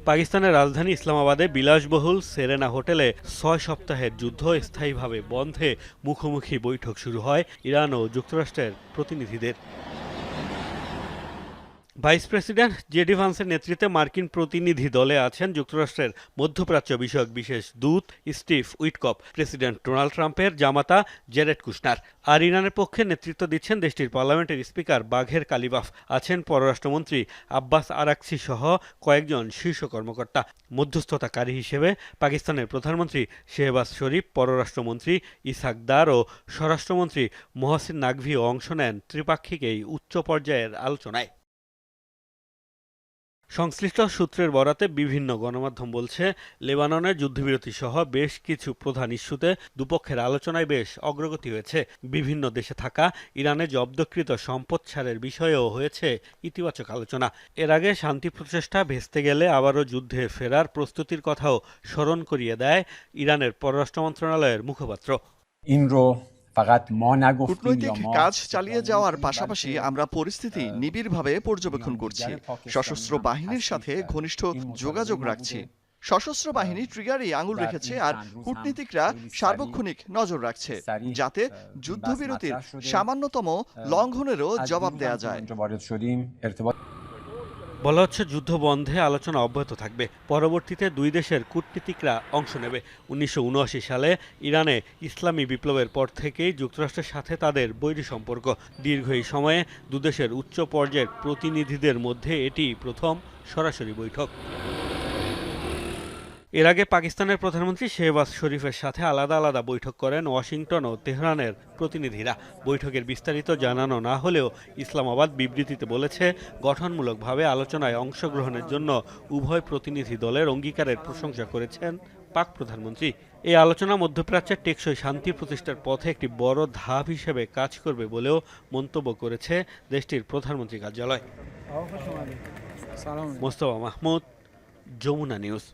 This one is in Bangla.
পাকিস্তানের রাজধানী ইসলামাবাদে বিলাসবহুল সেরেনা হোটেলে ৬ সপ্তাহের যুদ্ধ স্থায়ীভাবে বন্ধে মুখোমুখি বৈঠক শুরু হয় ইরান ও যুক্তরাষ্ট্রের প্রতিনিধিদের। ভাইস প্রেসিডেন্ট জেডি ভান্সের নেতৃত্বে মার্কিন প্রতিনিধি দলে আছেন যুক্তরাষ্ট্রের মধ্যপ্রাচ্য বিষয়ক বিশেষ দূত স্টিভ উইটকফ, প্রেসিডেন্ট ডোনাল্ড ট্রাম্পের জামাতা জেরেড কুশনার। আর ইরানের পক্ষে নেতৃত্ব দিচ্ছেন দেশটির পার্লামেন্টের স্পিকার বাঘের কালিবাফ, আছেন পররাষ্ট্রমন্ত্রী আব্বাস আরাকচি সহ কয়েকজন শীর্ষ কর্মকর্তা। মধ্যস্থতাকারী হিসেবে পাকিস্তানের প্রধানমন্ত্রী শেহবাজ শরীফ, পররাষ্ট্রমন্ত্রী ইসহাক দার ও স্বরাষ্ট্রমন্ত্রী মোহসিন নাকভিও অংশ নেন ত্রিপাক্ষিক এই উচ্চ পর্যায়ের আলোচনায়। সংশ্লিষ্ট সূত্রের বরাতে বিভিন্ন গণমাধ্যম বলছে, লেবাননের যুদ্ধবিরতি সহ বেশ কিছু প্রধান ইস্যুতে দুপক্ষের আলোচনায় বেশ অগ্রগতি হয়েছে। বিভিন্ন দেশে থাকা ইরানে জব্দকৃত সম্পদ ছাড়ের বিষয়েও হয়েছে ইতিবাচক আলোচনা। এর আগে শান্তি প্রচেষ্টা ভেস্তে গেলে আবারও যুদ্ধে ফেরার প্রস্তুতির কথাও স্মরণ করিয়ে দেয় ইরানের পররাষ্ট্র মন্ত্রণালয়ের মুখপাত্র। কূটনৈতিক কাজ চালিয়ে যাওয়ার পাশাপাশি আমরা পরিস্থিতি নিবিড়ভাবে পর্যবেক্ষণ করছি। সশস্ত্র বাহিনীর সাথে ঘনিষ্ঠ যোগাযোগ রাখছি। সশস্ত্র বাহিনী ট্রিগারে আঙুল রেখেছে আর কূটনীতিকরা সার্বক্ষণিক নজর রাখছে, যাতে যুদ্ধবিরতির সামান্যতম লঙ্ঘনেরও জবাব দেয়া যায়। বলা হচ্ছে, যুদ্ধ বন্ধে আলোচনা অব্যাহত থাকবে। পরবর্তীতে দুই দেশের কূটনীতিকরা অংশ নেবে। ১৯৭৯ সালে ইরানে ইসলামী বিপ্লবের পর থেকেই যুক্তরাষ্ট্রের সাথে তাদের বৈরী সম্পর্ক। দীর্ঘ এই সময়ে দুদেশের উচ্চ পর্যায়ের প্রতিনিধিদের মধ্যে এটি প্রথম সরাসরি বৈঠক। এর আগে পাকিস্তানের প্রধানমন্ত্রী শেহবাজ শরীফের সাথে আলাদা আলাদা বৈঠক করেন ওয়াশিংটন ও তেহরানের প্রতিনিধিরা। বৈঠকের বিস্তারিত জানানো না হলেও ইসলামাবাদ বিবৃতিতে বলেছে, গঠনমূলকভাবে আলোচনায় অংশগ্রহণের জন্য উভয় প্রতিনিধি দলের অঙ্গীকারের প্রশংসা করেছেন পাক প্রধানমন্ত্রী। এই আলোচনা মধ্যপ্রাচ্যের টেকসই শান্তি প্রতিষ্ঠার পথে একটি বড় ধাপ হিসেবে কাজ করবে বলেও মন্তব্য করেছে দেশটির প্রধানমন্ত্রী কার্যালয়। মোস্তফা মাহমুদ, যমুনা নিউজ।